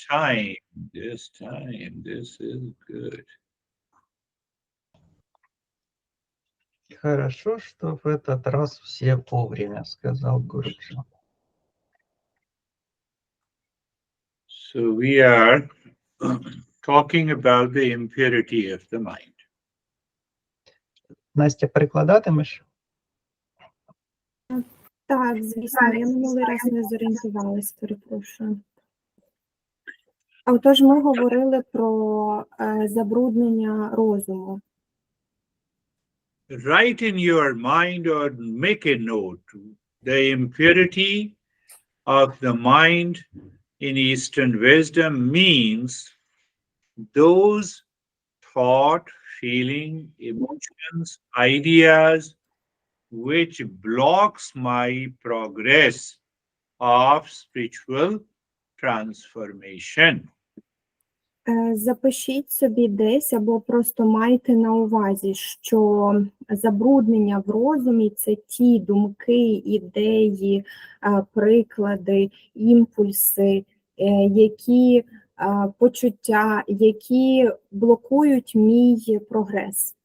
time. This is good. Хорошо, что в этот раз все вовремя, сказал Гуру Джа. So we are talking about the impurity of the mind. Настя, перекладатимеш? Так, звісно, я минулий раз не зорієнтувалась, перепрошую. А отож ми говорили про забруднення розуму. Write in your mind or make a note. The impurity of the mind in Eastern wisdom means those thought, feeling, emotions, ideas which blocks my progress of spiritual transformation. Запишіть собі десь або просто майте на увазі, що забруднення в розумі – це ті думки, ідеї, приклади, імпульси, які почуття, які блокують мій прогрес.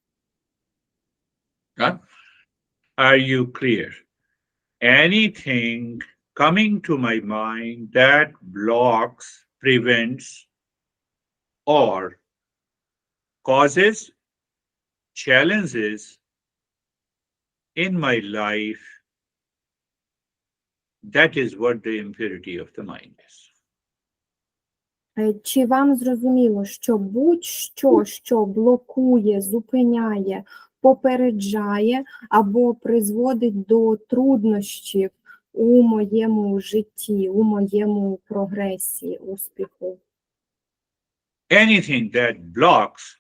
Are you clear? Anything coming to my mind that blocks, prevents, or causes challenges in my life, that is what the impurity of the mind is. Чи вам зрозуміло, що будь-що, що блокує, зупиняє, попереджає або призводить до труднощів у моєму житті, у моєму прогресі, успіху? Anything that blocks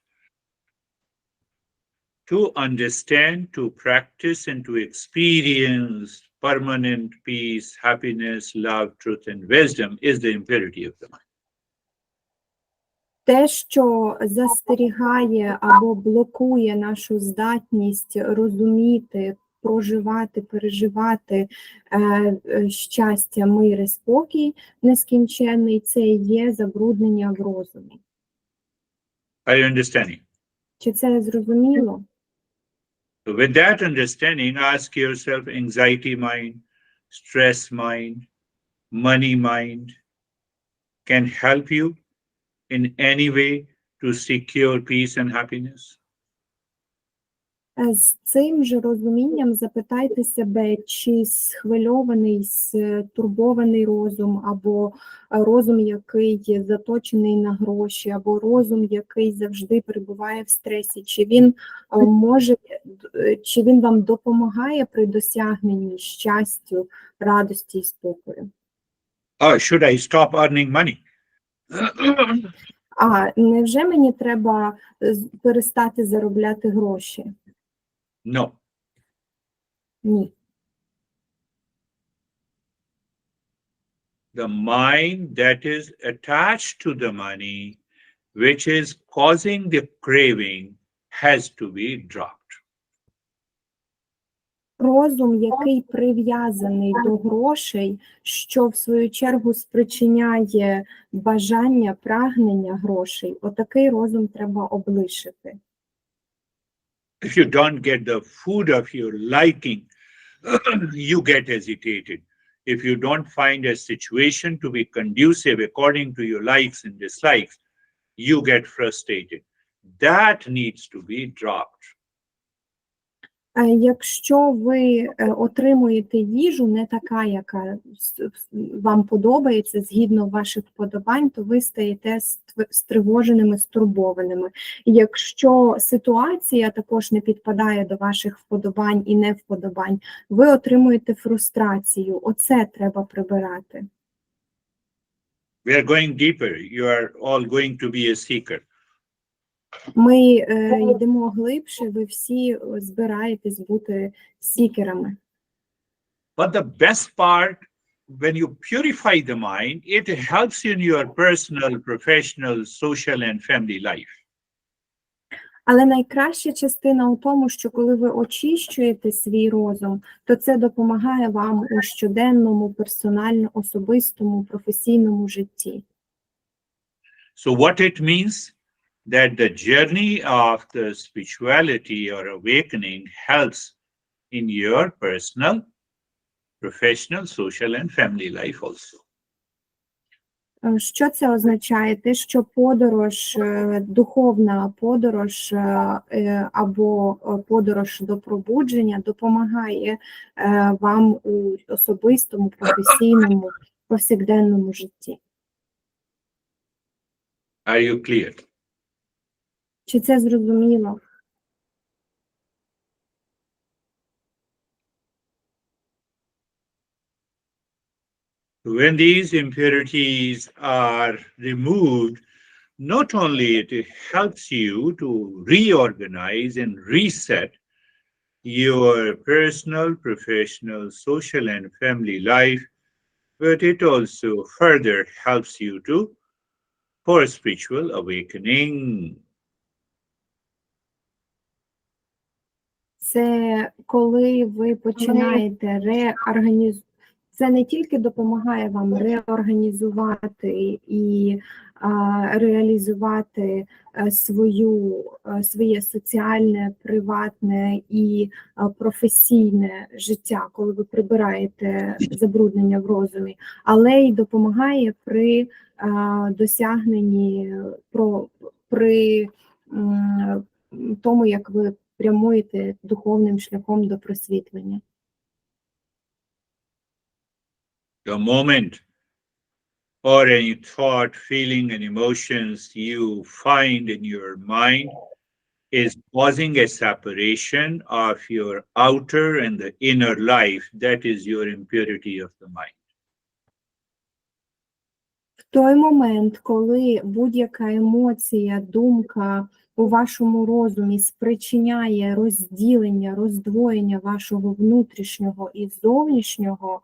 to understand, to practice, and to experience permanent peace, happiness, love, truth, and wisdom is the impurity of the mind. Те, що застерігає або блокує нашу здатність розуміти, проживати, переживати щастя, мир і спокій нескінченний, це і є забруднення в розумі. Are you understanding? Чи це зрозуміло? So with that understanding, ask yourself, anxiety mind, stress mind, money mind can help you in any way to secure peace and happiness? З цим же розумінням запитайте себе, чи схвильований, стурбований розум, або розум, який заточений на гроші, або розум, який завжди перебуває в стресі, чи він вам допомагає при досягненні щастя, радості і спокою? Should I stop earning money? А невже мені треба перестати заробляти гроші? No. Ні. The mind that is attached to the money, which is causing the craving, has to be dropped. Розум, який прив'язаний до грошей, що в свою чергу спричиняє бажання, прагнення грошей, отакий розум треба облишити. If you don't get the food of your liking, you get agitated. If you don't find a situation to be conducive according to your likes and dislikes, you get frustrated. That needs to be dropped. Якщо ви отримуєте їжу не така, яка вам подобається, згідно ваших вподобань, то ви стаєте стривоженими, стурбованими. Якщо ситуація також не підпадає до ваших вподобань і невподобань, ви отримуєте фрустрацію. Оце треба прибирати. We are going deeper. You are all going to be a seeker. Ми йдемо глибше, ви всі збираєтесь бути сікерами. But the best part, when you purify the mind, it helps you in your personal, professional, social, and family life. Але найкраща частина у тому, що коли ви очищуєте свій розум, то це допомагає вам у щоденному, персонально, особистому, професійному житті. So what it means? That the journey of the spirituality or awakening helps in your personal, professional, social, and family life also. Що це означає? Те, що подорож, духовна подорож або подорож до пробудження допомагає вам у особистому, професійному, повсякденному житті. Are you clear? Чи це зрозуміло? When these impurities are removed, not only it helps you to reorganize and reset your personal, professional, social, and family life, but it also further helps you to for spiritual awakening. Це коли ви починаєте реорганізувати. Це не тільки допомагає вам реорганізувати і реалізувати своє соціальне, приватне і професійне життя, коли ви прибираєте забруднення в розумі, але й допомагає при досягненні, при тому, як ви прямуєте духовним шляхом до просвітлення. The moment or any thought, feeling, and emotions you find in your mind is causing a separation of your outer and the inner life. That is your impurity of the mind. В той момент, коли будь-яка емоція, думка у вашому розумі спричиняє розділення, роздвоєння вашого внутрішнього і зовнішнього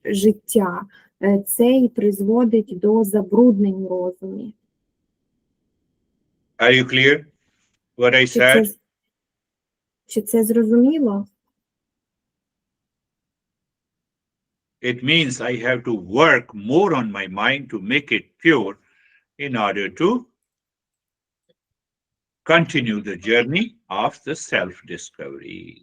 життя, це і призводить до забруднень в розумі. Are you clear what I said? Чи це зрозуміло? It means I have to work more on my mind to make it pure in order to continue the journey of the self-discovery.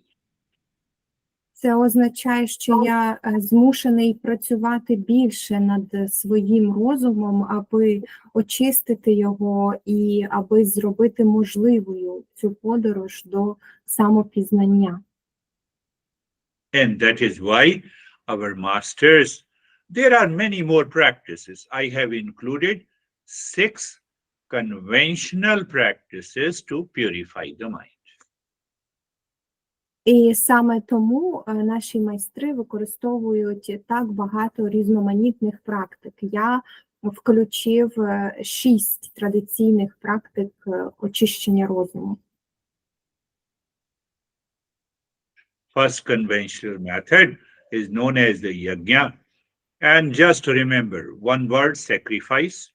Це означає, що я змушений працювати більше над своїм розумом, аби очистити його і аби зробити можливою цю подорож до самопізнання. And that is why our masters, there are many more practices. I have included 6 conventional practices to purify the mind. І саме тому наші майстри використовують так багато різноманітних практик. Я включив 6 традиційних практик очищення розуму. First conventional method is known as the yajna. And just remember, one word, sacrifice.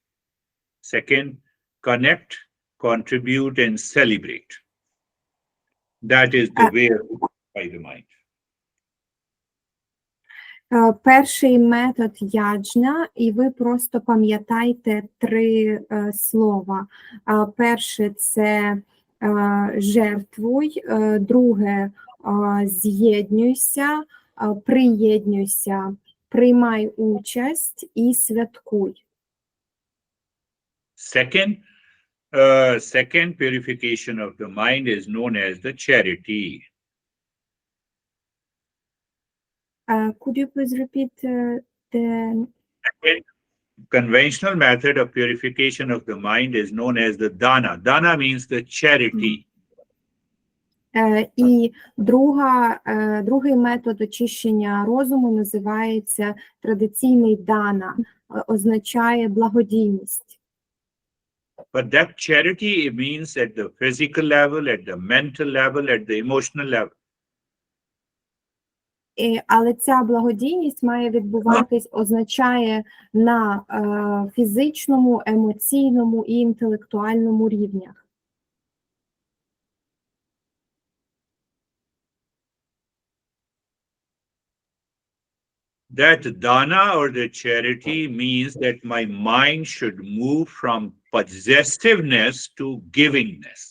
Second, connect, contribute, and celebrate. That is the way to purify the mind. Перший метод яджна, і ви просто пам'ятайте 3 слова. Перше – це жертвуй, друге – з'єднуйся, приєднуйся, приймай участь і святкуй. Second purification of the mind is known as the charity. Could you please repeat the... Second conventional method of purification of the mind is known as the dana. Dana means the charity. І другий метод очищення розуму називається традиційний дана, означає благодійність. But that charity means at the physical level, at the mental level, at the emotional level. Але ця благодійність має відбуватись, означає на фізичному, емоційному і інтелектуальному рівнях. That dana or the charity means that my mind should move from possessiveness to givingness.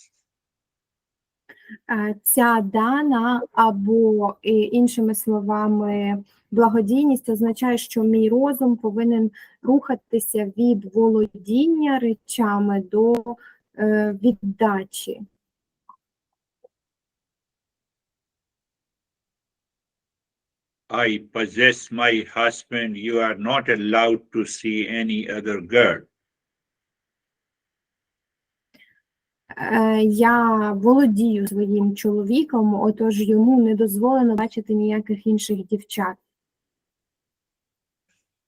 Ця дана, або іншими словами, благодійність означає, що мій розум повинен рухатися від володіння речами до віддачі. I possess my husband, you are not allowed to see any other girl. Я володію своїм чоловіком, отож йому не дозволено бачити ніяких інших дівчат.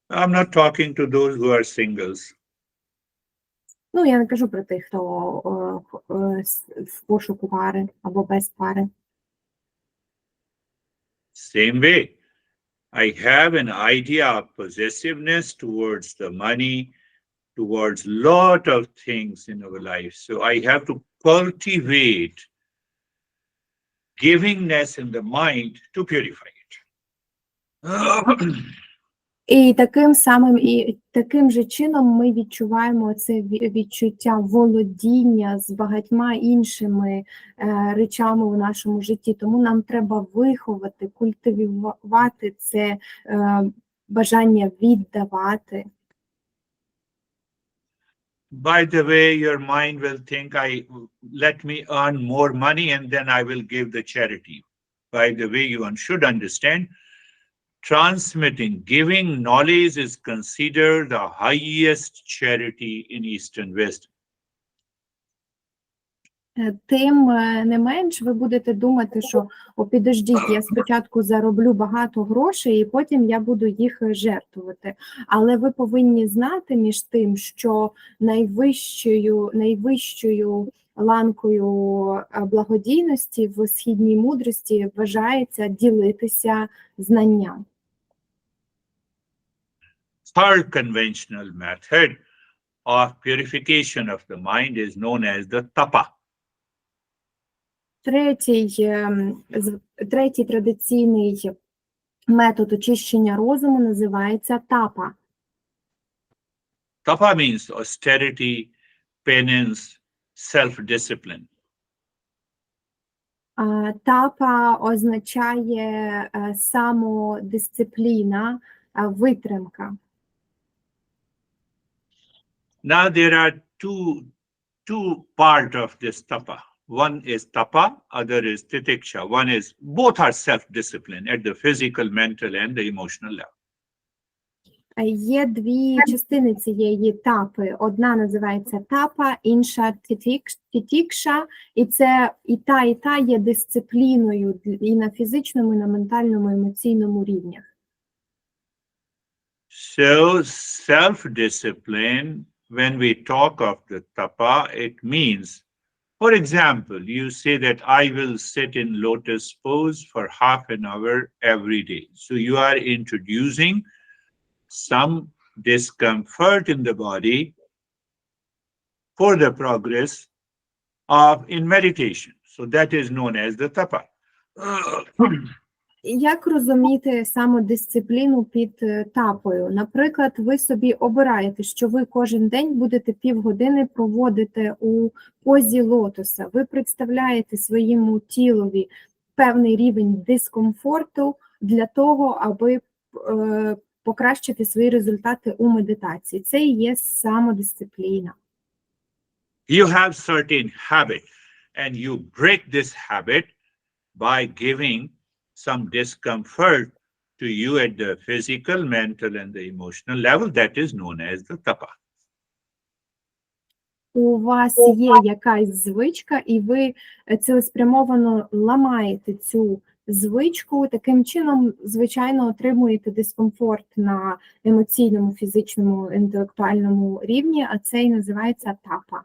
I'm not talking to those who are singles. Ну, я не кажу про тих, хто в пошуку пари або без пари. Same way, I have an idea of possessiveness towards the money, towards lot of things in our life. So I have to cultivate givingness in the mind to purify it. І таким же чином ми відчуваємо це відчуття володіння з багатьма іншими речами у нашому житті. Тому нам треба виховати, культивувати це бажання віддавати. By the way, your mind will think, let me earn more money and then I will give the charity. By the way, you should understand, transmitting, giving knowledge is considered the highest charity in Eastern wisdom. Тим не менш, ви будете думати, що підождіть, я спочатку зароблю багато грошей і потім я буду їх жертвувати. Але ви повинні знати між тим, що найвищою ланкою благодійності в східній мудрості вважається ділитися знанням. Third conventional method of purification of the mind is known as the tapa. Третій традиційний метод очищення розуму називається тапа. Tapa means austerity, penance, self-discipline. Тапа означає самодисципліна, витримка. Now there are two parts of this tapa. One is tapa, other is titiksha. Both are self-discipline at the physical, mental, and the emotional level. Є дві частини цієї тапи. Одна називається тапа, інша тітікша. І це і та є дисципліною і на фізичному, і на ментальному, і емоційному рівнях. So self-discipline, when we talk of the tapa, it means, for example, you say that I will sit in lotus pose for half an hour every day. So you are introducing some discomfort in the body for the progress in meditation. So that is known as the tapa. Як розуміти самодисципліну під тапою? Наприклад, ви собі обираєте, що ви кожен день будете півгодини проводити у позі лотоса. Ви представляєте своєму тілові певний рівень дискомфорту для того, аби покращити свої результати у медитації. Це і є самодисципліна. You have certain habit and you break this habit by giving some discomfort to you at the physical, mental, and the emotional level. That is known as the tapa. У вас є якась звичка, і ви цілеспрямовано ламаєте цю звичку, таким чином, звичайно, отримуєте дискомфорт на емоційному, фізичному, інтелектуальному рівні, а це і називається тапа.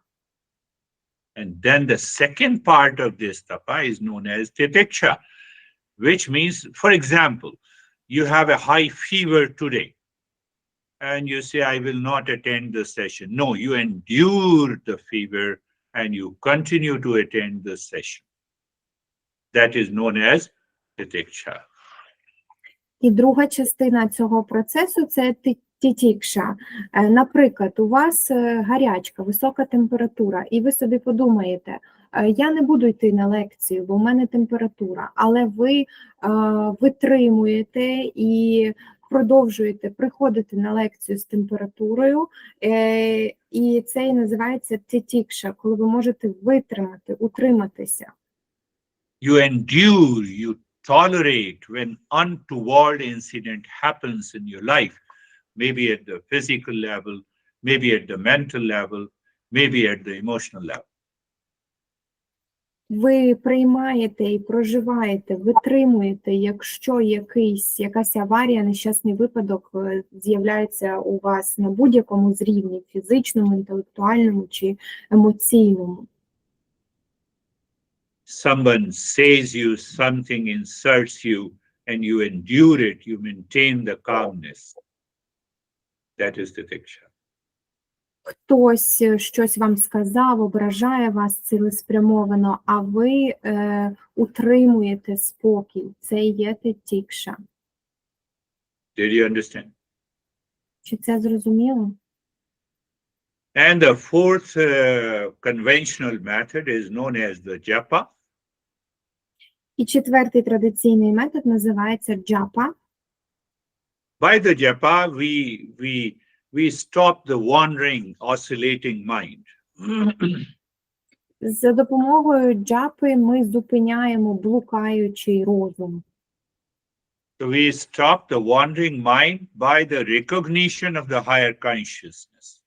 And then the second part of this tapa is known as titiksha, which means, for example, you have a high fever today and you say, I will not attend the session. No, you endure the fever and you continue to attend the session. That is known as titiksha. І друга частина цього процесу – це тітікша. Наприклад, у вас гарячка, висока температура, і ви собі подумаєте, я не буду йти на лекцію, бо в мене температура, але ви витримуєте і продовжуєте приходити на лекцію з температурою, і це і називається тітікша, коли ви можете витримати, утриматися. You endure, you tolerate when untoward incident happens in your life, maybe at the physical level, maybe at the mental level, maybe at the emotional level. Ви приймаєте і проживаєте, витримуєте, якщо якась аварія, нещасний випадок з'являється у вас на будь-якому з рівнів – фізичному, інтелектуальному чи емоційному. Someone says you, something insults you, and you endure it, you maintain the calmness. That is the picture. Хтось щось вам сказав, ображає вас цілеспрямовано, а ви утримуєте спокій. Це і є тітікша. Did you understand? Чи це зрозуміло? And the fourth conventional method is known as the japa. І четвертий традиційний метод називається джапа. By the japa, we stop the wandering, oscillating mind. За допомогою джапи ми зупиняємо блукаючий розум. So we stop the wandering mind by the recognition of the higher consciousness.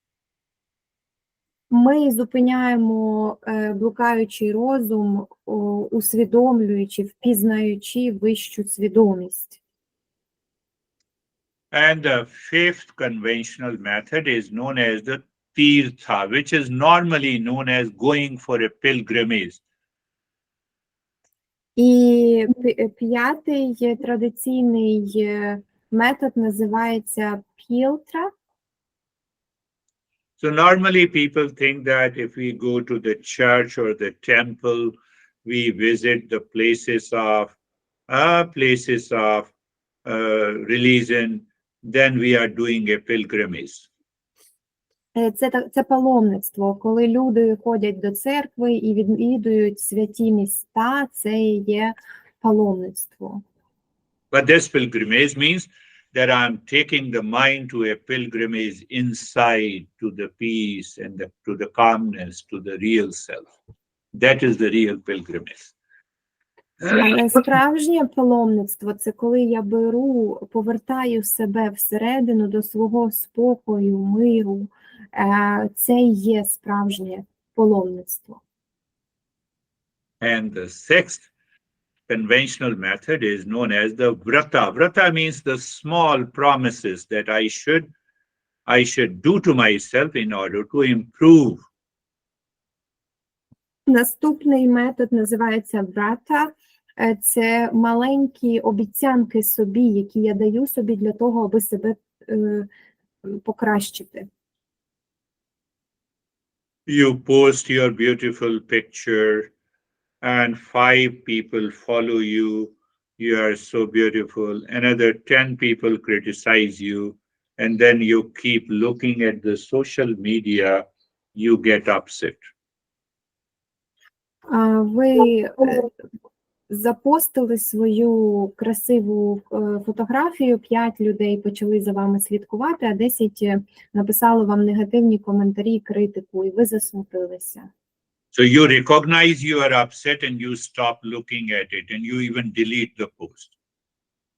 Ми зупиняємо блукаючий розум, усвідомлюючи, впізнаючи вищу свідомість. And the fifth conventional method is known as the tirtha, which is normally known as going for a pilgrimage. І п'ятий традиційний метод називається пілтра. So normally people think that if we go to the church or the temple, we visit the places of religion, then we are doing a pilgrimage. Це паломництво, коли люди ходять до церкви і відвідують святі міста, це і є паломництво. But this pilgrimage means that I'm taking the mind to a pilgrimage inside to the peace and to the calmness, to the real self. That is the real pilgrimage. Але справжнє паломництво – це коли я повертаю себе всередину до свого спокою, миру. Це і є справжнє паломництво. And the sixth conventional method is known as the vrata. Vrata means the small promises that I should do to myself in order to improve. Наступний метод називається врата. Це маленькі обіцянки собі, які я даю собі для того, аби себе покращити. You post your beautiful picture and 5 people follow you. You are so beautiful. Another 10 people criticize you. And then you keep looking at the social media. You get upset. Ви запостили свою красиву фотографію, 5 людей почали за вами слідкувати, а 10 написали вам негативні коментарі, критику, і ви засмутилися. So you recognize you are upset and you stop looking at it and you even delete the post.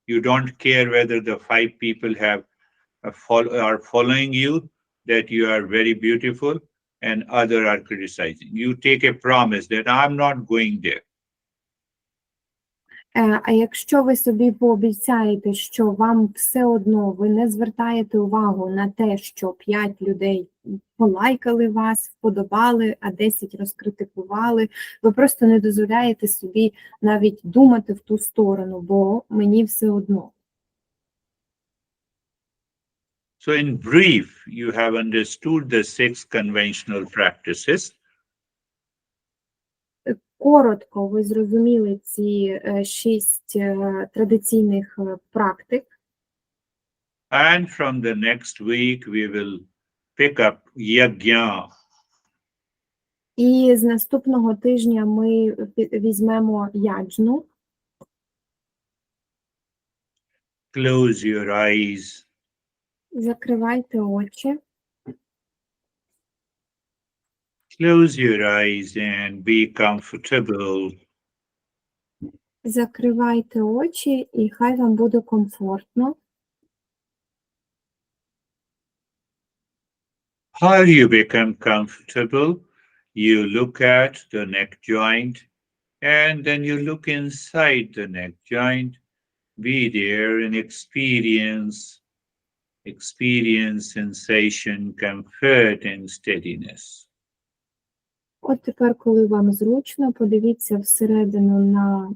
You don't care whether the 5 people are following you, that you are very beautiful, and others are criticizing. You take a promise that I'm not going there. А якщо ви собі пообіцяєте, що вам все одно, ви не звертаєте увагу на те, що 5 людей полайкали вас, вподобали, а 10 розкритикували, ви просто не дозволяєте собі навіть думати в ту сторону, бо мені все одно. So in brief, you have understood the 6 conventional practices. Коротко ви зрозуміли ці 6 традиційних практик. And from the next week, we will pick up yajna. І з наступного тижня ми візьмемо яджну. Close your eyes. Закривайте очі. Close your eyes and be comfortable. Закривайте очі, і хай вам буде комфортно. How you become comfortable? You look at the neck joint, and then you look inside the neck joint. Be there and experience sensation, comfort, and steadiness. От тепер, коли вам зручно, подивіться всередину на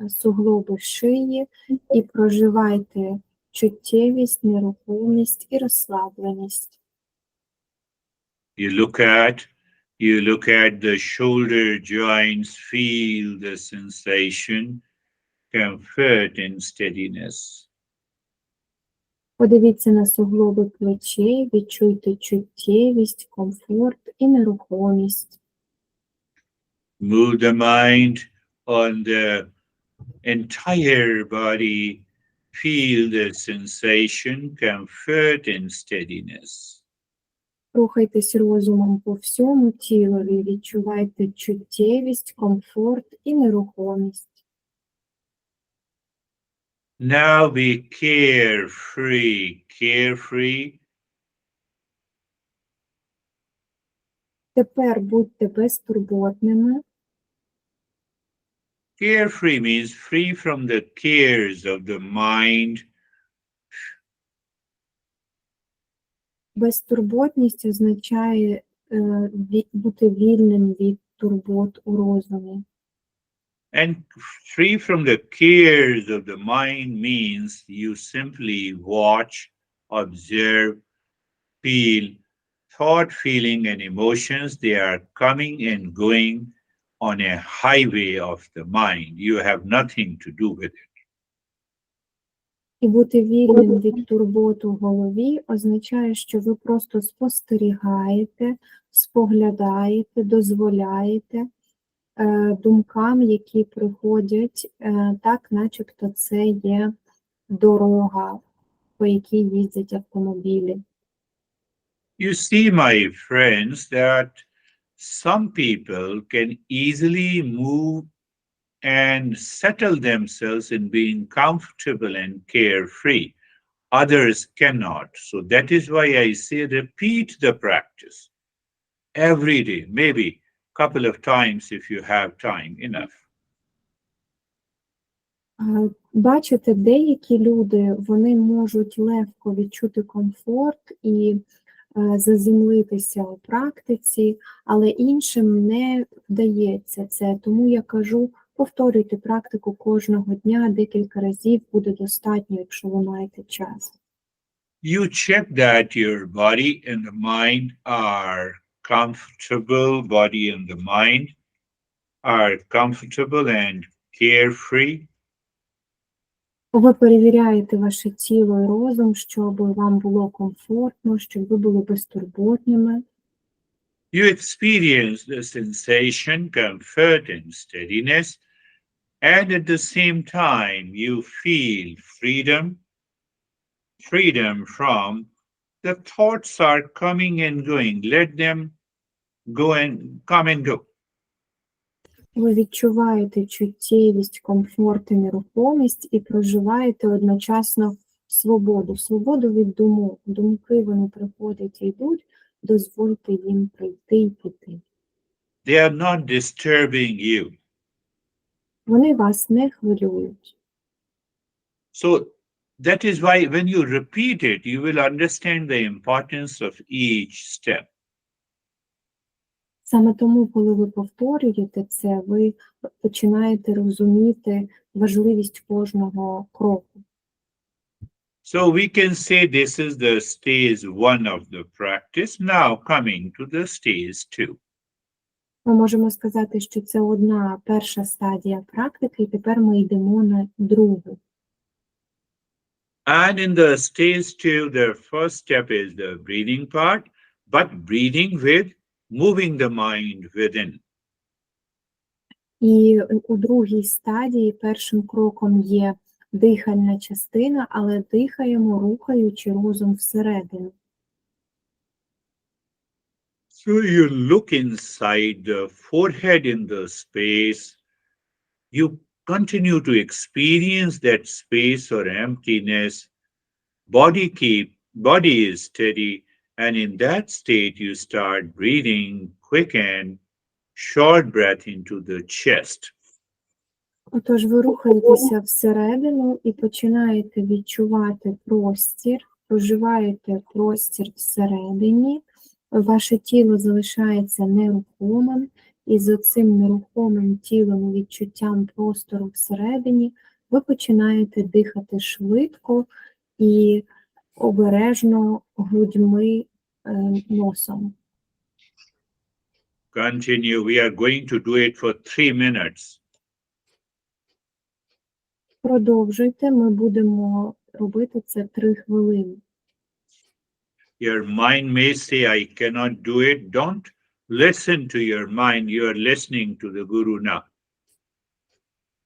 суглоби шиї і проживайте чуттєвість, нерухомість і розслабленість. You look at the shoulder joints, feel the sensation, comfort, and steadiness. Подивіться на суглоби плечей, відчуйте чуттєвість, комфорт і нерухомість. Move the mind on the entire body, feel the sensation, comfort, and steadiness. Рухайтесь розумом по всьому тілові, відчувайте чуттєвість, комфорт і нерухомість. Now be carefree. Тепер будьте безтурботними. Carefree means free from the cares of the mind. Безтурботність означає бути вільним від турбот у розумі. And free from the cares of the mind means you simply watch, observe, feel. Thought, feeling, and emotions, they are coming and going on a highway of the mind. You have nothing to do with it. І бути вільним від турбот у голові означає, що ви просто спостерігаєте, споглядаєте, дозволяєте думкам, які приходять, так, начебто це є дорога, по якій їздять автомобілі. You see, my friends, that some people can easily move and settle themselves in being comfortable and carefree. Others cannot. So that is why I say repeat the practice every day, maybe a couple of times if you have time enough. Бачите, деякі люди, вони можуть легко відчути комфорт і заземлитися у практиці, але іншим не вдається це. Тому я кажу, повторюйте практику кожного дня, декілька разів буде достатньо, якщо ви маєте час. You check that your body and the mind are comfortable, body and the mind are comfortable and carefree. Ви перевіряєте ваше тіло і розум, щоб вам було комфортно, щоб ви були безтурботними. You experience the sensation, comfort, and steadiness, and at the same time, you feel freedom from the thoughts are coming and going. Let them go and come and go. Ви відчуваєте чуттєвість, комфорт і нерухомість і проживаєте одночасно свободу. Свободу від думок. Думки, вони приходять і йдуть, дозвольте їм прийти і піти. They are not disturbing you. Вони вас не хвилюють. So that is why when you repeat it, you will understand the importance of each step. Саме тому, коли ви повторюєте це, ви починаєте розуміти важливість кожного кроку. So we can say this is the stage 1 of the practice. Now coming to the stage 2. Ми можемо сказати, що це перша стадія практики, і тепер ми йдемо на другу. And in the stay still, the first step is the breathing part, but breathing with moving the mind within. І у другій стадії першим кроком є дихальна частина, але дихаємо, рухаючи розум всередину. So you look inside the forehead in the space. You continue to experience that space or emptiness. Body is steady, and in that state you start breathing quick and short breath into the chest. Отож, ви рухаєтеся всередину і починаєте відчувати простір, проживаєте простір всередині, ваше тіло залишається нерухомим, і з цим нерухомим тілом і відчуттям простору всередині ви починаєте дихати швидко і обережно грудьми, носом. Continue. We are going to do it for 3 minutes. Продовжуйте, ми будемо робити це 3 хвилини. Your mind may say, I cannot do it. Don't listen to your mind. You are listening to the Guru now.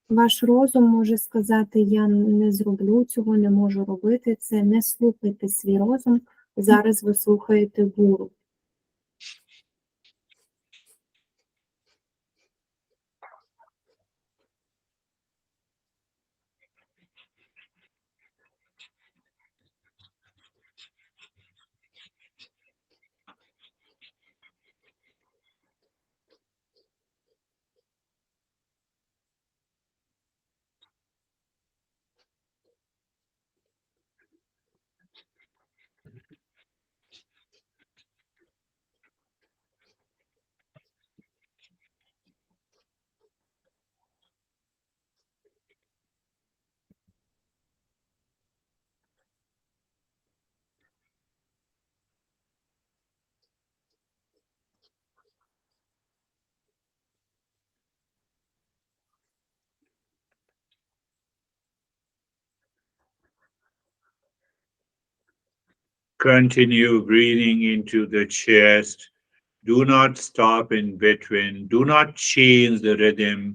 Ваш розум може сказати, я не зроблю цього, не можу робити це. Не слухайте свій розум, зараз ви слухаєте гуру. Continue breathing into the chest. Do not stop in between. Do not change the rhythm.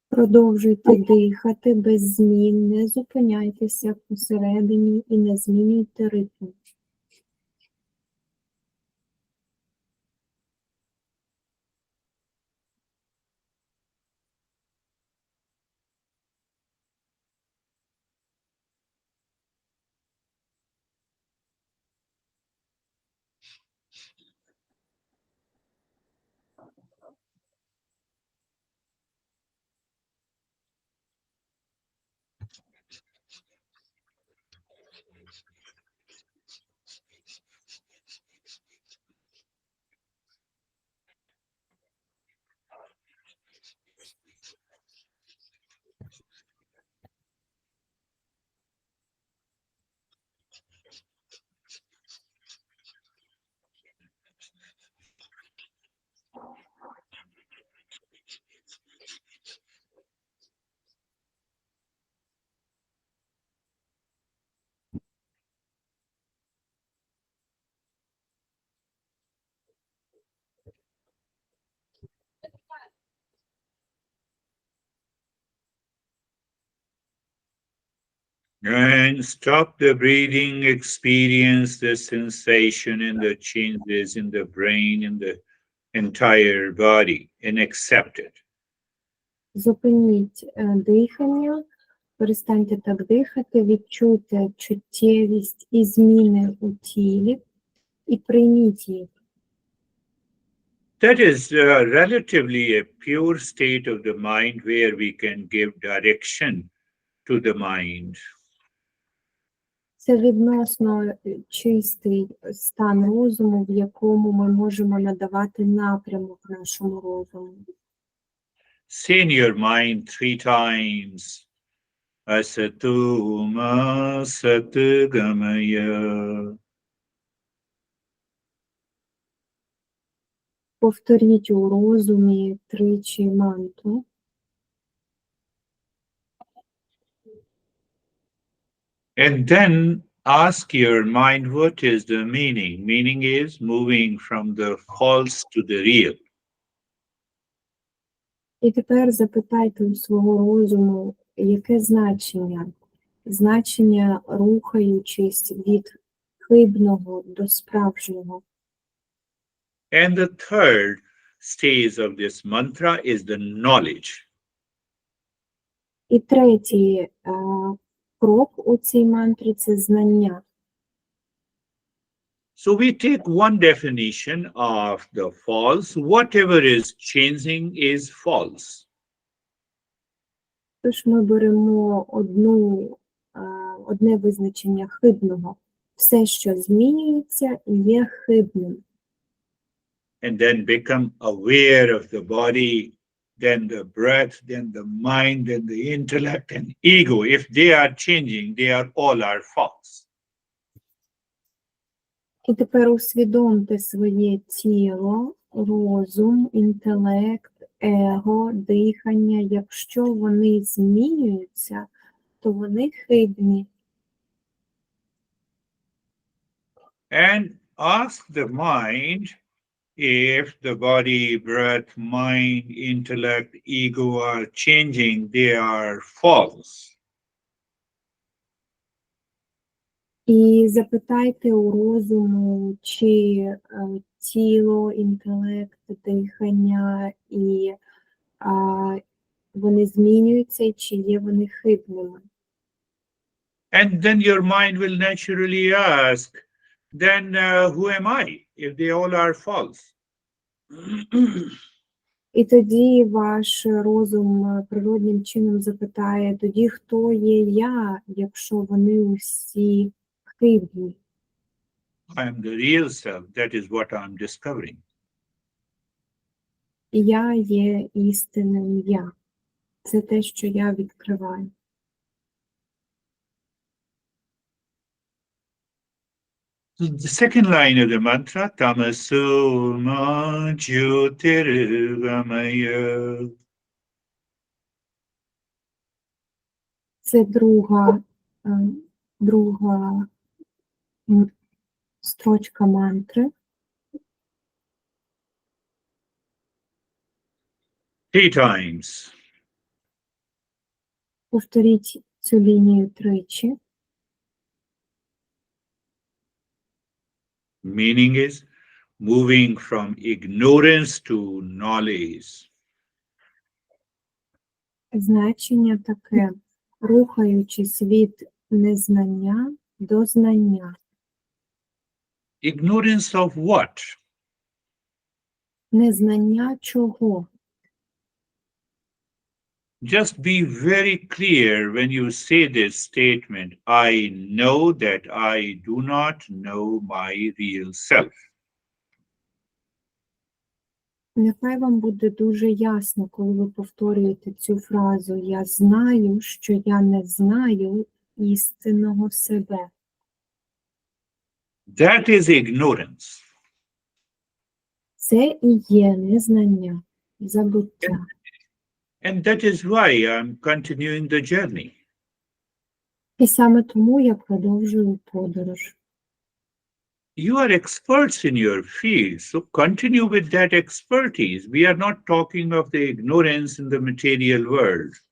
Продовжуйте дихати без змін, не зупиняйтеся посередині і не змінюйте ритм. And stop the breathing, experience the sensation and the changes in the brain, in the entire body, and accept it. Зупиніть дихання, перестаньте так дихати, відчуйте чуттєвість і зміни у тілі і прийміть їх. That is relatively a pure state of the mind where we can give direction to the mind. Це відносно чистий стан розуму, в якому ми можемо надавати напрямок нашому розуму. Say in your mind 3 times, Asatuma Satgamaya. Повторіть у розумі 3 мантру. And then ask your mind, what is the meaning? Meaning is moving from the false to the real. І тепер запитайте у свого розуму, яке значення? Значення, рухаючись від хибного до справжнього. And the third stage of this mantra is the knowledge. І третій крок у цій мантрі – це знання. So we take one definition of the false. Whatever is changing is false. Тож ми беремо одне визначення хибного. Все, що змінюється, є хибним. And then become aware of the body, then the breath, then the mind, then the intellect and ego. If they are changing, they are all are false. І тепер усвідомте своє тіло, розум, інтелект, его, дихання. Якщо вони змінюються, то вони хибні. And ask the mind if the body, breath, mind, intellect, ego are changing, they are false. І запитайте у розуму, чи тіло, інтелект, дихання, і вони змінюються, і чи є вони хибними. And then your mind will naturally ask, then who am I if they all are false? І тоді ваш розум природнім чином запитає, тоді хто є я, якщо вони усі хибні? I am the real self. That is what I'm discovering. Я є істинним я. Це те, що я відкриваю. The second line of the mantra, Tamaso ma jyotirgamaya. Це друга строчка мантри. Three times. Повторіть цю лінію тричі. Meaning is moving from ignorance to knowledge. Значення таке, рухаючись від незнання до знання. Ignorance of what? Незнання чого? Just be very clear when you say this statement, I know that I do not know my real self. Нехай вам буде дуже ясно, коли ви повторюєте цю фразу «Я знаю, що я не знаю істинного себе». That is ignorance. Це і є незнання, забуття. And that is why I'm continuing the journey. І саме тому я продовжую подорож. You are experts in your field, so continue with that expertise. We are not talking of the ignorance in the material world.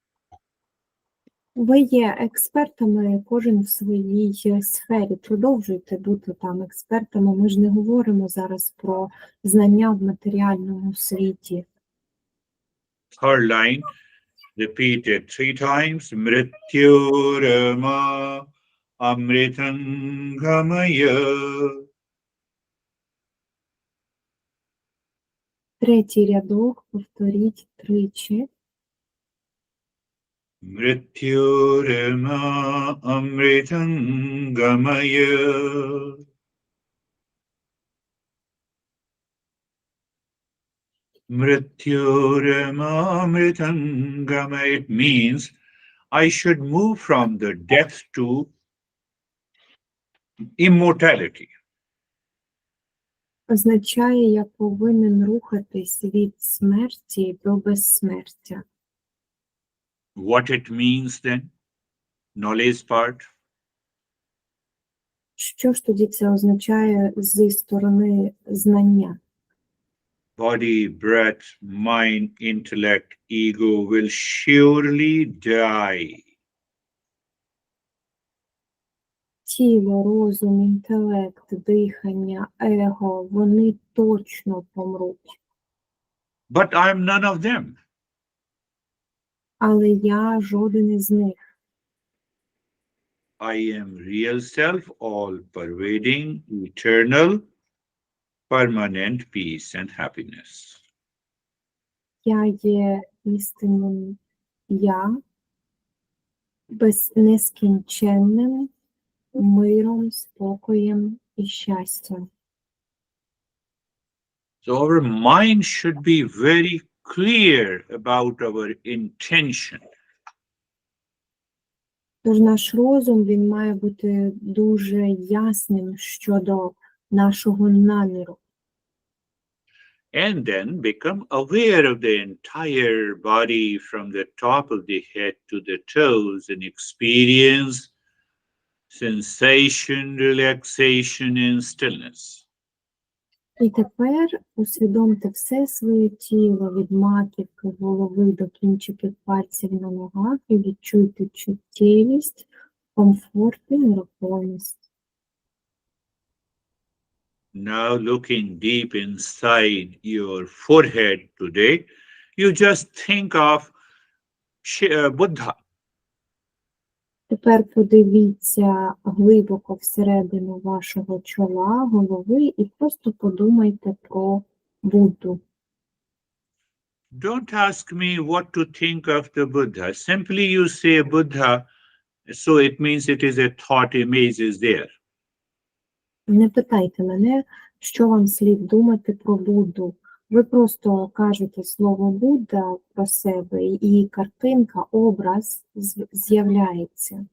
Ви є експертами, кожен в своїй сфері. Продовжуйте бути там експертами. Ми ж не говоримо зараз про знання в матеріальному світі. Third line, repeat it 3 times. Mrityurama amritangamaya. Третій рядок повторіть тричі. Mrityurama amritangamaya. Mrityurama amritangamaya. It means I should move from the death to immortality. Означає, я повинен рухатись від смерті до безсмертя. What it means then? Knowledge part. Що ж тоді це означає зі сторони знання? Body, breath, mind, intellect, ego will surely die. Тіло, розум, інтелект, дихання, его, вони точно помруть. But I'm none of them. Але я жоден із них. I am real self, all pervading, eternal, permanent peace and happiness. Я є істинним я, нескінченним миром, спокоєм і щастям. So our mind should be very clear about our intention. Тож наш розум, він має бути дуже ясним щодо нашого наміру. And then become aware of the entire body from the top of the head to the toes and experience sensation, relaxation, and stillness. І тепер усвідомте все своє тіло від маківки голови до кінчиків пальців на ногах і відчуйте чуттєвість, комфорт і нерухомість. Now, looking deep inside your forehead today, you just think of Buddha. Тепер подивіться глибоко всередину вашого чола, голови і просто подумайте про Будду. Don't ask me what to think of the Buddha. Simply you say Buddha, so it means it is a thought image is there. Не питайте мене, що вам слід думати про Будду. Ви просто кажете слово Будда про себе, і картинка, образ з'являється.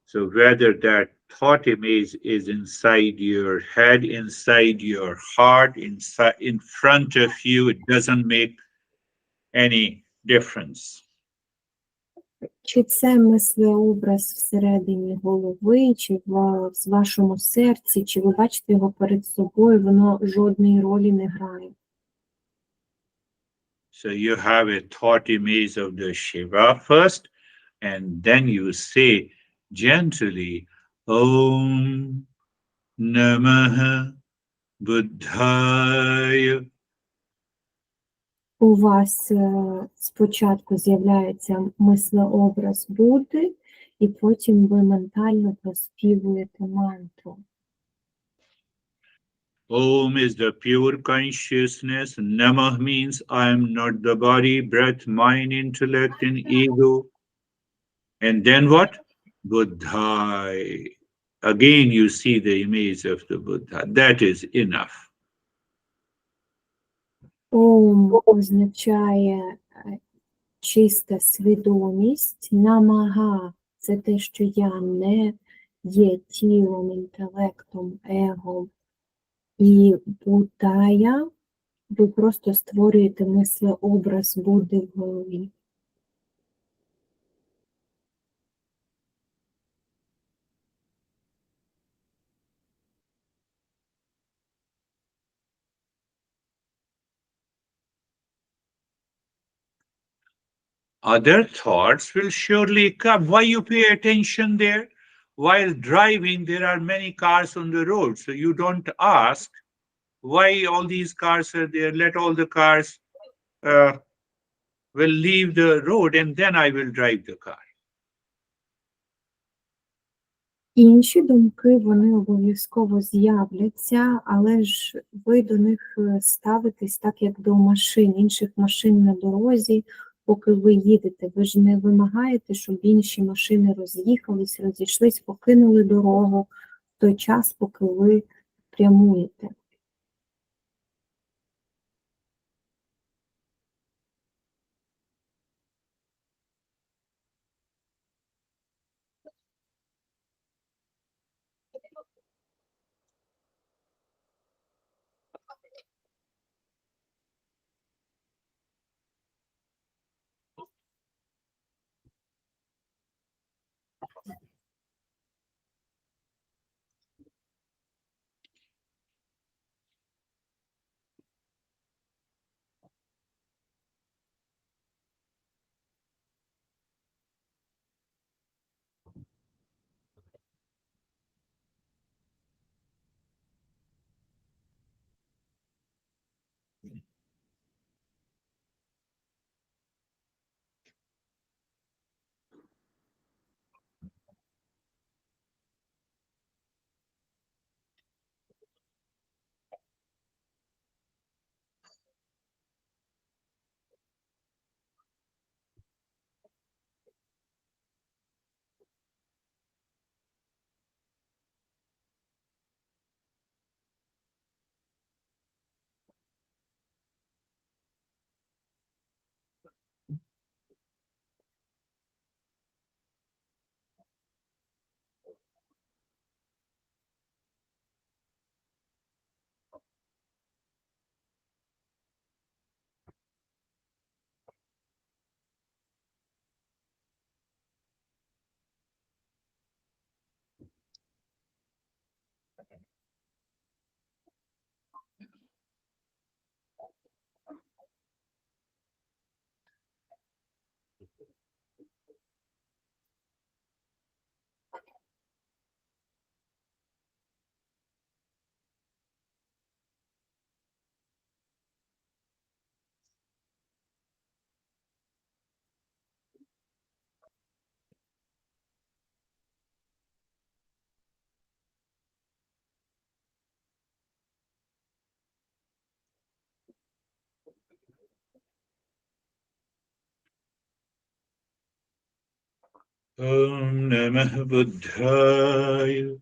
So whether that thought image is inside your head, inside your heart, inside, in front of you, it doesn't make any difference. Чи це мислеобраз всередині голови, чи в вашому серці, чи ви бачите його перед собою, воно жодної ролі не грає. So you have a thought image of the Shiva first, and then you say gently, Om Namaha Buddhaya. У вас спочатку з'являється мислеобраз Будди, і потім ви ментально проспівуєте мантру. Om is the pure consciousness. Namah means I am not the body, breath, mind, intellect, and ego. And then what? Buddha. Again, you see the image of the Buddha. That is enough. Ом означає чиста свідомість, намага – це те, що я не є тілом, інтелектом, его. І Буддая, ви просто створюєте мислеобраз Будди в голові. Other thoughts will surely come. Why you pay attention there? While driving, there are many cars on the road. So you don't ask why all these cars are there. Let all the cars will leave the road and then I will drive the car. Інші думки, вони обов'язково з'являться, але ж ви до них ставитесь так, як до машин, інших машин на дорозі, поки ви їдете. Ви ж не вимагаєте, щоб інші машини роз'їхались, розійшлись, покинули дорогу в той час, поки ви прямуєте. Om Namah Buddhaya.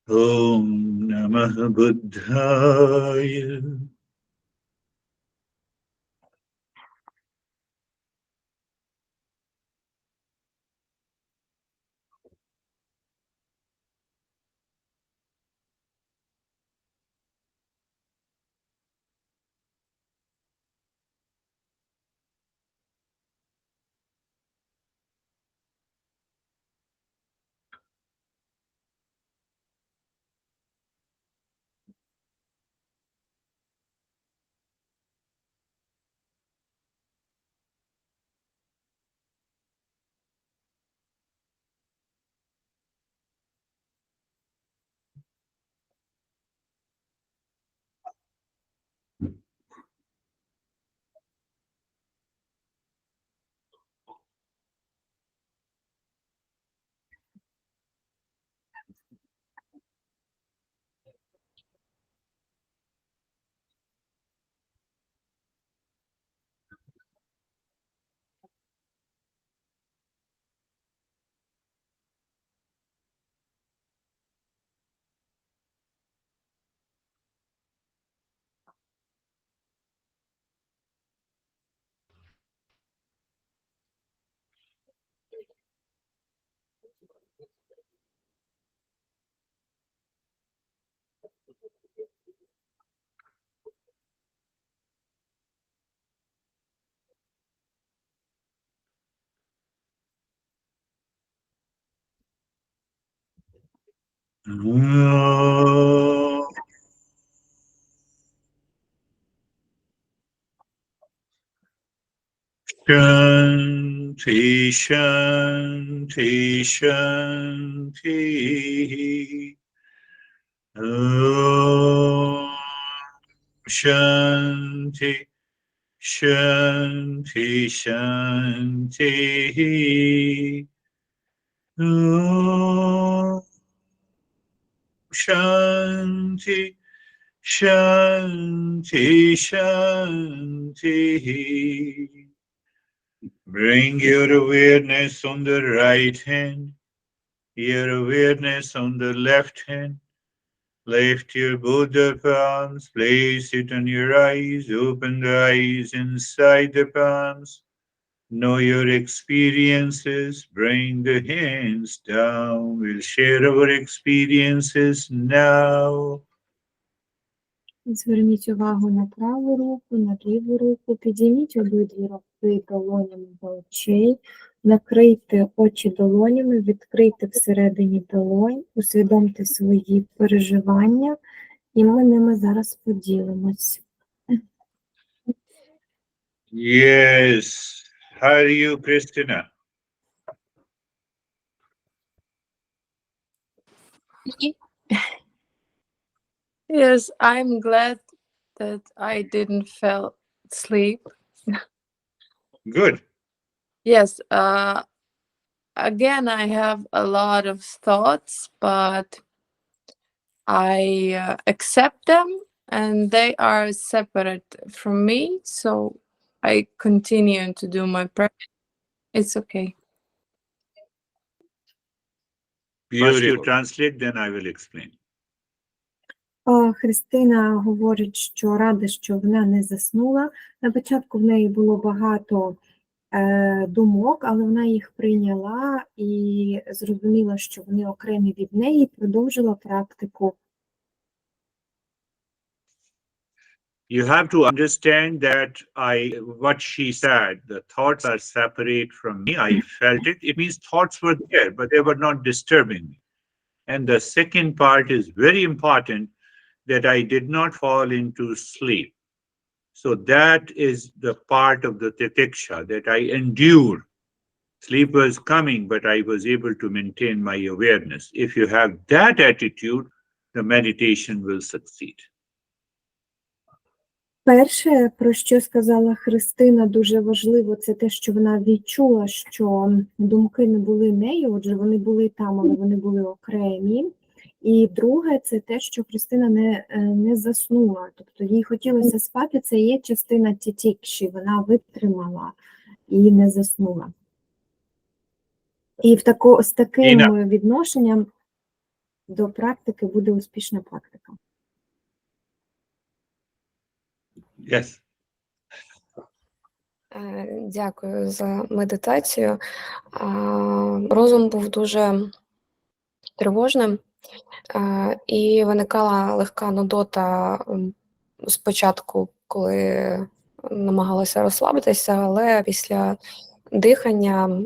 Om Namah Buddhaya. Om Shanti, Shanti, Shanti. Om Shanti, Shanti, Shanti. Om Shanti, Shanti, Shanti. Bring your awareness on the right hand, your awareness on the left hand. Lift your Buddha palms, place it on your eyes, open the eyes inside the palms. Know your experiences, bring the hands down. We'll share our experiences now. Зверніть увагу на праву руку, на ліву руку, підійміть обидві руки долонями до очей, накрийте очі долонями, відкрийте всередині долонь, усвідомте свої переживання, і ми ними зараз поділимось. Yes. How are you, Christina? Yes, I'm glad that I didn't fall asleep. Good. Yes, again, I have a lot of thoughts, but I accept them and they are separate from me. So I continue to do my practice. It's okay. First you translate, then I will explain. Христина говорить, що рада, що вона не заснула. На початку в неї було багато думок, але вона їх прийняла і зрозуміла, що вони окремі від неї, і продовжила практику. You have to understand that what she said, the thoughts are separate from me. I felt it. It means thoughts were there, but they were not disturbing me. And the second part is very important, that I did not fall into sleep. So that is the part of the titiksha that I endured. Sleep was coming, but I was able to maintain my awareness. If you have that attitude, the meditation will succeed. Перше, про що сказала Христина, дуже важливо, це те, що вона відчула, що думки не були нею, отже, вони були там, але вони були окремі. І друге, це те, що Христина не заснула, тобто їй хотілося спати, це є частина тітікші, вона витримала і не заснула. І з таким Ina, відношенням до практики буде успішна практика. yes. Дякую за медитацію. Розум був дуже тривожним, і виникала легка нудота спочатку, коли намагалася розслабитися, але після дихання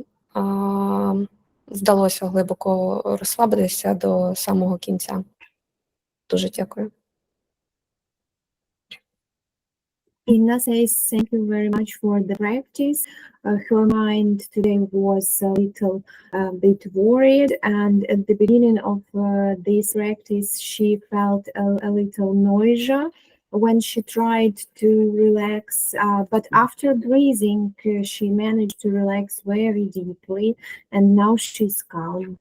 вдалося глибоко розслабитися до самого кінця. Дуже дякую. Inna says, thank you very much for the practice. Her mind today was a little bit worried, and at the beginning of this practice, she felt a little nausea when she tried to relax. But after breathing, she managed to relax very deeply, and now she's calm.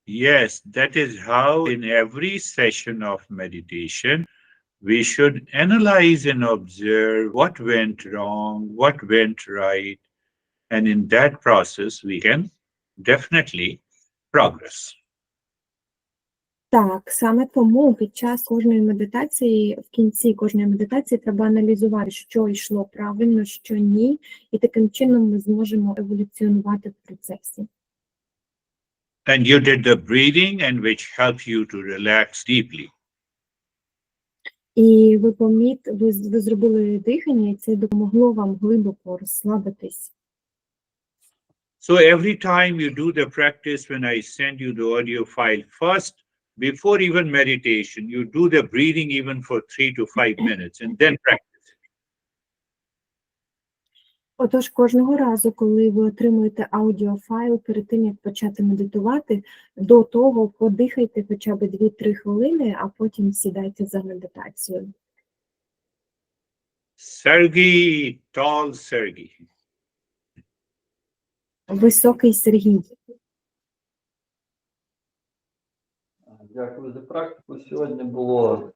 Yes, that is how in every session of meditation, we should analyze and observe what went wrong, what went right. And in that process, we can definitely progress. Так, саме тому під час кожної медитації, в кінці кожної медитації треба аналізувати, що йшло правильно, що ні, і таким чином ми зможемо еволюціонувати в процесі. And you did the breathing, and which helps you to relax deeply. І ви зробили дихання, і це допомогло вам глибоко розслабитись. So every time you do the practice, when I send you the audio file first, before even meditation, you do the breathing even for 3 to 5 minutes and then practice. Отож, кожного разу, коли ви отримуєте аудіофайл, перед тим, як почати медитувати, до того подихайте хоча б 2-3 хвилини, а потім сідайте за медитацію. Sergey, tall Sergey. Високий Сергій. Дякую за практику. Сьогодні було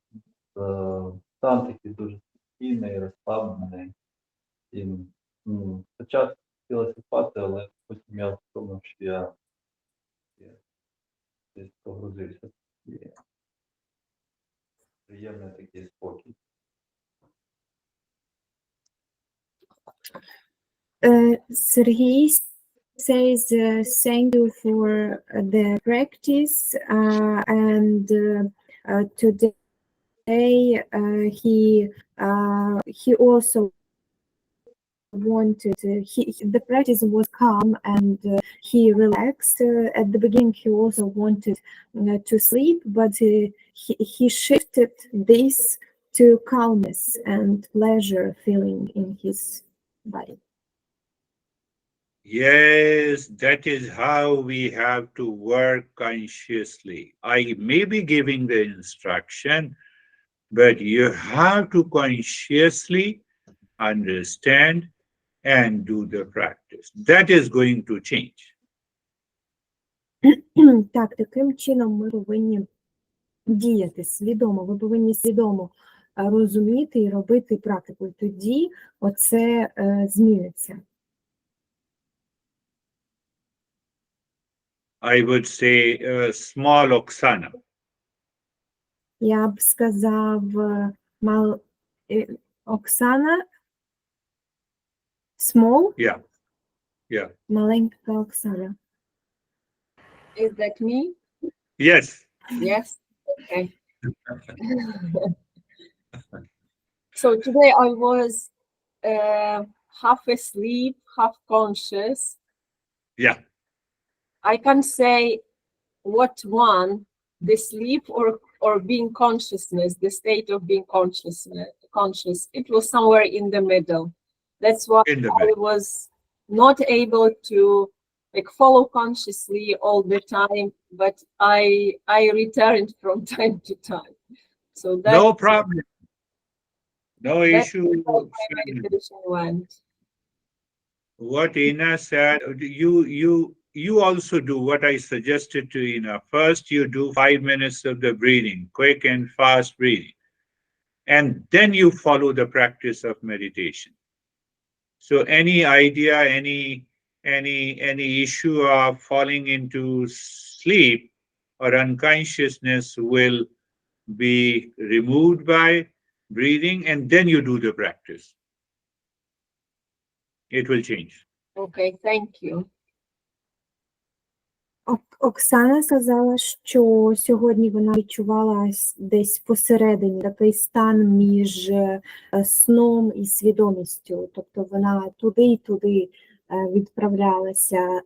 стан такий дуже спокійний, розслаблений. І спочатку хотілося спати, але потім я зрозумів, що я десь погрузився. І приємний такий спокій. Сергій says thank you for the practice and today he also wanted the practice was calm and he relaxed. At the beginning he also wanted to sleep, but he shifted this to calmness and pleasure feeling in his body. Yes, that is how we have to work consciously. I may be giving the instruction, but you have to consciously understand and do the practice. That is going to change. Так, таким чином ми повинні діяти свідомо. Ви повинні свідомо розуміти і робити практику. І тоді оце зміниться. I would say small Oksana. Я б сказав, Оксана, small, Yeah, yeah. маленька Оксана. Is that me? Yes. Yes. Okay. So today I was half asleep, half conscious. Yeah. I can't say what one, the sleep or being consciousness, the state of being conscious. It was somewhere in the middle. That's why I was not able to follow consciously all the time, but I returned from time to time. So that's No problem. No issue. how my meditation went. What Ina said, you also do what I suggested to Ina. First, you do 5 minutes of the breathing, quick and fast breathing. And then you follow the practice of meditation. So any idea, any issue of falling into sleep or unconsciousness will be removed by breathing, and then you do the practice. It will change. Okay, thank you. Оксана сказала, що сьогодні вона відчувала десь посередині такий стан між сном і свідомістю. Тобто вона туди й туди відправлялася.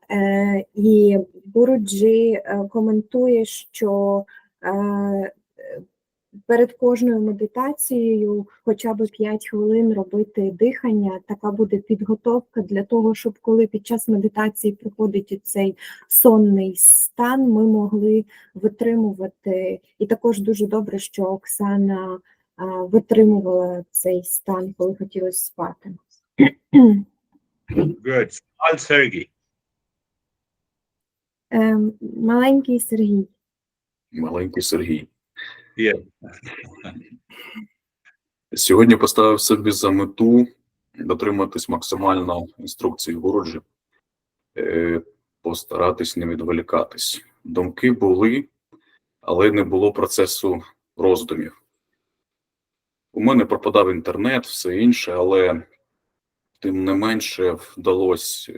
І Гуруджі коментує, що перед кожною медитацією хоча б 5 хвилин робити дихання, така буде підготовка для того, щоб коли під час медитації приходить цей сонний стан, ми могли витримувати. І також дуже добре, що Оксана витримувала цей стан, коли хотілося спати. Good. Small Sergey. Маленький Сергій. Маленький Сергій. Yeah. Сьогодні поставив собі за мету дотриматись максимально інструкцій Гуруджі, постаратись не відволікатись. Думки були, але не було процесу роздумів. У мене пропадав інтернет, все інше, але тим не менше вдалося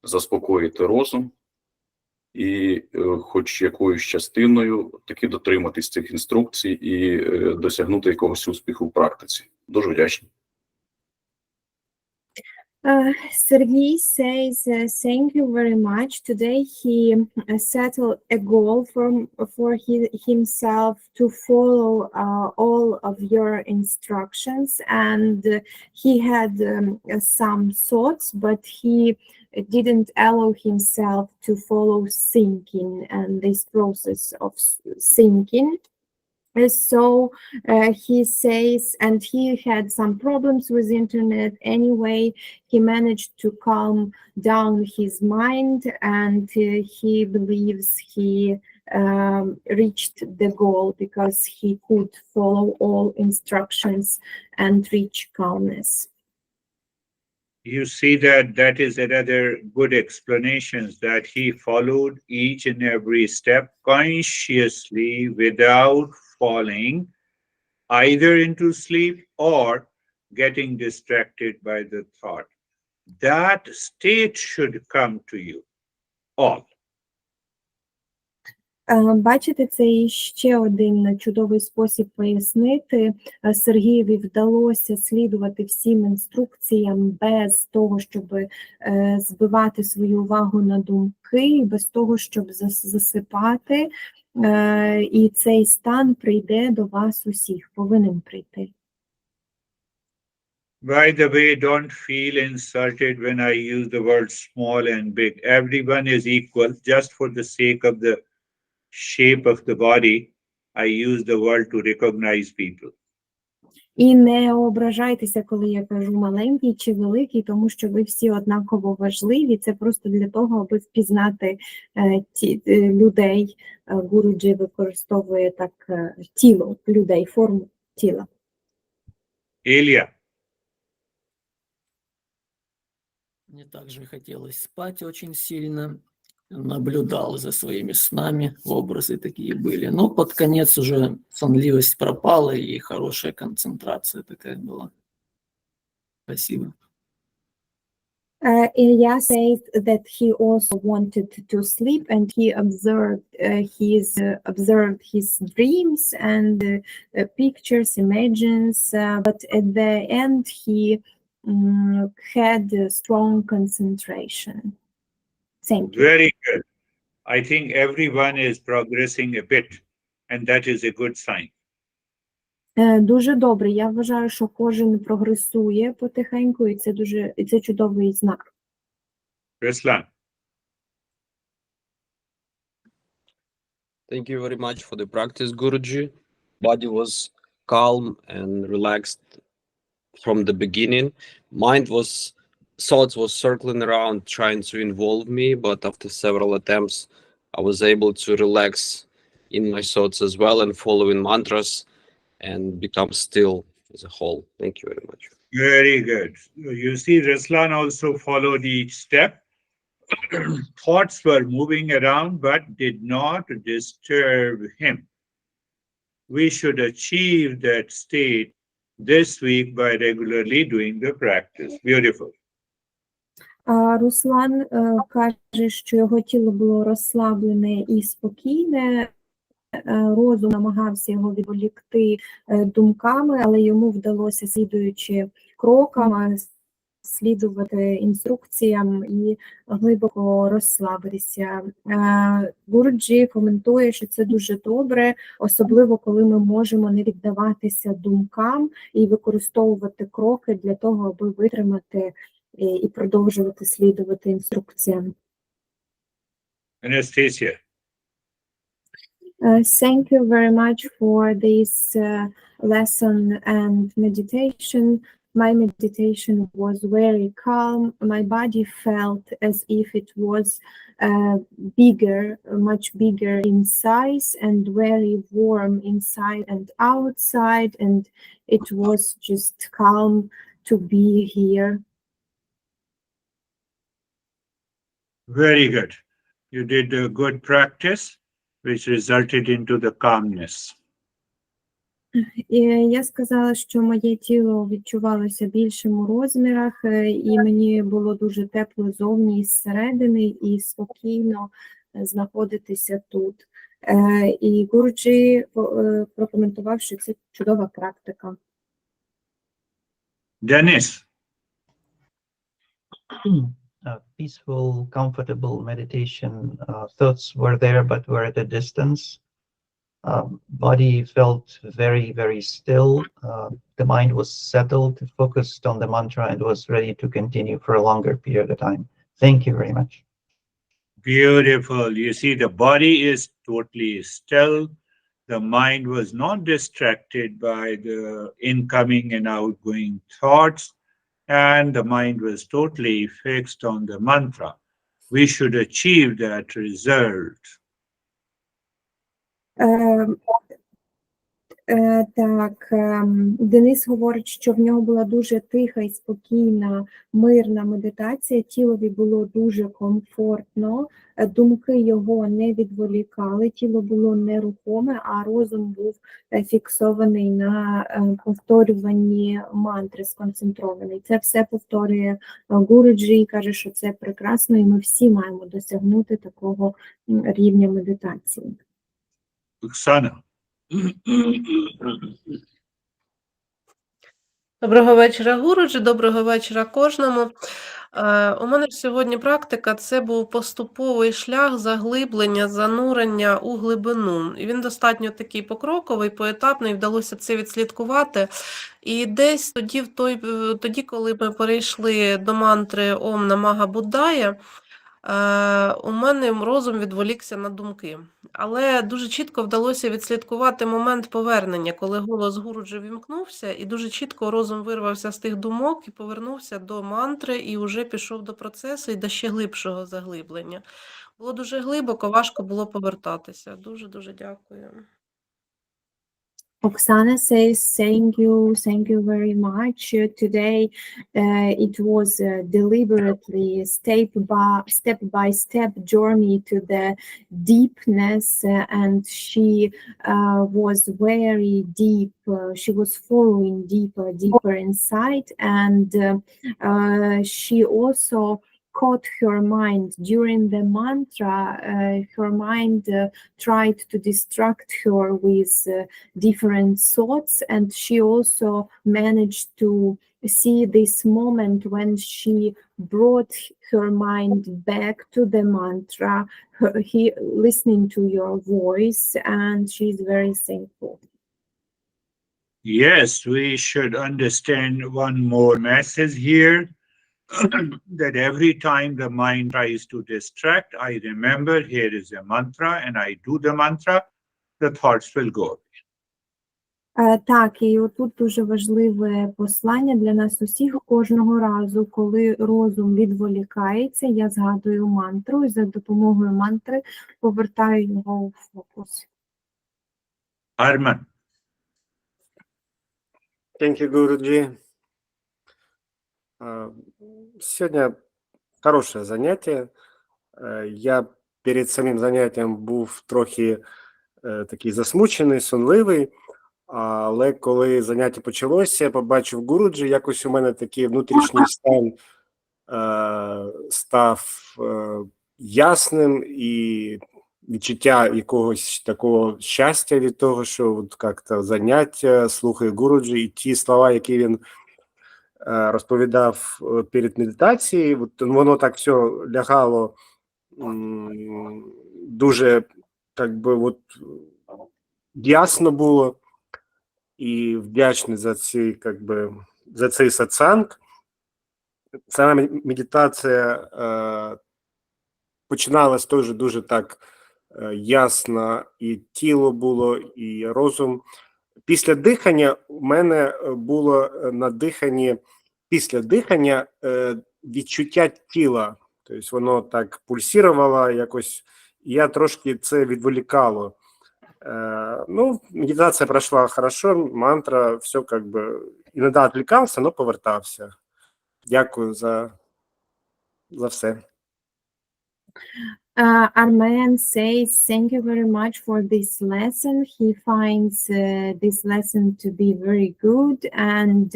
заспокоїти розум і хоч якоюсь частиною таки дотриматись цих інструкцій і досягнути якогось успіху в практиці. Дуже вдячний. Sergey says, thank you very much. Today he settled a goal for himself to follow all of your instructions, and he had some thoughts, but he didn't allow himself to follow thinking and this process of thinking. So he says, and he had some problems with internet anyway. He managed to calm down his mind, and he believes he reached the goal because he could follow all instructions and reach calmness. You see that is another good explanation, that he followed each and every step consciously without falling either into sleep or getting distracted by the thought. That state should come to you all. Бачите, це ще один чудовий спосіб пояснити. Сергієві вдалося слідувати всім інструкціям без того, щоб збивати свою увагу на думки, без того, щоб засипати. І цей стан прийде до вас усіх, повинен прийти. By the way, don't feel insulted when I use the word small and big. Everyone is equal. Just for the sake of the shape of the body, I use the word to recognize people. І не ображайтеся, коли я кажу маленький чи великий, тому що ви всі однаково важливі. Це просто для того, аби впізнати людей. Гуруджі використовує так тіло людей, форму тіла. Elia. Мне также хотелось спать очень сильно. Наблюдал за своими снами, образы такие были. Но под конец уже сонливость пропала и хорошая концентрация такая была. Спасибо. Ilya says that he also wanted to sleep, and he observed his dreams and pictures, images, but at the end he had a strong concentration. Thank you. Very good. I think everyone is progressing a bit, and that is a good sign. Дуже добре. Я вважаю, що кожен прогресує потихеньку, і це чудовий знак. Ruslan. Thank you very much for the practice, Guruji. Body was calm and relaxed from the beginning. Thoughts was circling around, trying to involve me, but after several attempts, I was able to relax in my thoughts as well and following mantras and become still as a whole. Thank you very much. Very good. You see, Ruslan also followed each step. Thoughts were moving around but did not disturb him. We should achieve that state this week by regularly doing the practice. Beautiful. Руслан каже, що його тіло було розслаблене і спокійне, розум намагався його відволікти думками, але йому вдалося, слідуючи крокам, слідувати інструкціям і глибоко розслабитися. Гуруджі коментує, що це дуже добре, особливо коли ми можемо не віддаватися думкам і використовувати кроки для того, аби витримати і продовжувати слідувати інструкціям. Anastasia. Thank you very much for this lesson and meditation. My meditation was very calm. My body felt as if it was bigger, much bigger in size and very warm inside and outside. And it was just calm to be here. Very good. You did a good practice, which resulted into the calmness. І я сказала, що моє тіло відчувалося більшим у розмірах, і мені було дуже тепло зовні і зсередини, і спокійно знаходитися тут. І Гуруджі прокоментував, що це чудова практика. Dennis. Peaceful, comfortable meditation. Thoughts were there, but were at a distance. Body felt very, very still. The mind was settled, focused on the mantra, and was ready to continue for a longer period of time. Thank you very much. Beautiful. You see, the body is totally still. The mind was not distracted by the incoming and outgoing thoughts, and the mind was totally fixed on the mantra. We should achieve that result. Так, Денис говорить, що в нього була дуже тиха і спокійна, мирна медитація, тілові було дуже комфортно, думки його не відволікали, тіло було нерухоме, а розум був фіксований на повторюванні мантри, сконцентрований. Це все повторює Гуруджі і каже, що це прекрасно, і ми всі маємо досягнути такого рівня медитації. Оксана. Доброго вечора, Гуруджі, доброго вечора кожному. У мене сьогодні практика – це був поступовий шлях заглиблення, занурення у глибину. І він достатньо такий покроковий, поетапний, вдалося це відслідкувати. І десь тоді, коли ми перейшли до мантри «Ом Намага Буддая», у мене розум відволікся на думки. Але дуже чітко вдалося відслідкувати момент повернення, коли голос Гуруджі вімкнувся, і дуже чітко розум вирвався з тих думок і повернувся до мантри, і вже пішов до процесу і до ще глибшого заглиблення. Було дуже глибоко, важко було повертатися. Дуже-дуже дякую. Oksana says, thank you very much. Today it was deliberately step-by-step journey to the deepness, and she was very deep. She was following deeper inside, and she also caught her mind during the mantra. Her mind tried to distract her with different thoughts, and she also managed to see this moment when she brought her mind back to the mantra, listening to your voice, and she's very thankful. Yes, we should understand one more message here. That every time the mind tries to distract, I remember here is a mantra and I do the mantra, the thoughts will go. Так, і отут дуже важливе послання для нас усіх. Кожного разу, коли розум відволікається, я згадую мантру і за допомогою мантри повертаю його у фокус. Arman. Thank you, Guruji. Сегодня хорошее заняття. Я перед самим заняттям був трохи такий засмучений, сонливий, але коли заняття почалося, я побачив Гуруджі, якось у мене такий внутрішній стан став ясним, і відчуття якогось такого щастя від того, що от як-то заняття, слухаю Гуруджі, і ті слова, які він розповідав перед медитацією, от воно так все лягало дуже, так би, от ясно було, і вдячний за ці, як би, за цей сатсанг. Сама медитація починалась теж дуже так ясно, і тіло було, і розум. Після дихання у мене було на диханні, після дихання відчуття тіла. Тобто воно так пульсувало якось, і я трошки це відволікало. Ну, медитація пройшла хорошо, мантра, все как бы, іноді відвлікався, але повертався. Дякую за все. Arman says, thank you very much for this lesson. He finds this lesson to be very good, and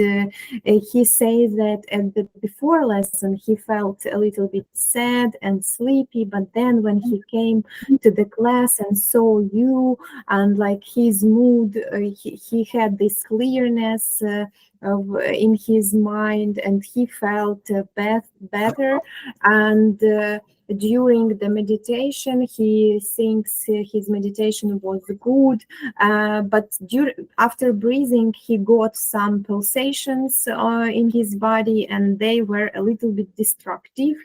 he says that at the before lesson he felt a little bit sad and sleepy, but then when he came to the class and saw you, and like his mood, he had this clearness in his mind, and he felt better, and during the meditation he thinks his meditation was good, but after breathing he got some pulsations in his body, and they were a little bit destructive,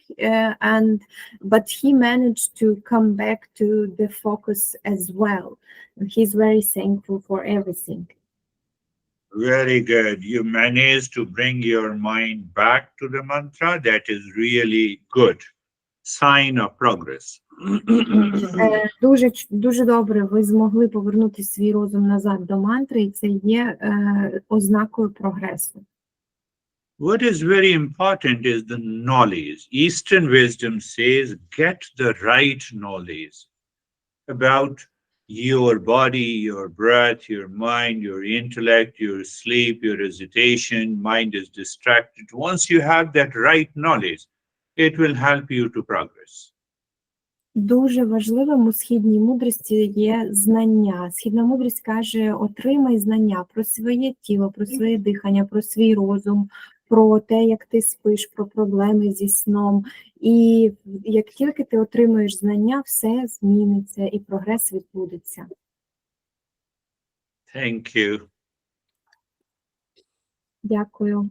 but he managed to come back to the focus as well, and he's very thankful for everything. Very good. You managed to bring your mind back to the mantra. That is really good. Sign of progress. Дуже добре, ви змогли повернути свій розум назад до мантри, і це є ознакою прогресу. What is very important is the knowledge. Eastern wisdom says, get the right knowledge about your body, your breath, your mind, your intellect, your sleep, your hesitation, mind is distracted. Once you have that right knowledge, it will help you to progress. Дуже важливим у східній мудрості є знання. Східна мудрість каже, отримай знання про своє тіло, про своє дихання, про свій розум, про те, як ти спиш, про проблеми зі сном. І як тільки ти отримуєш знання, все зміниться і прогрес відбудеться. Thank you. Дякую.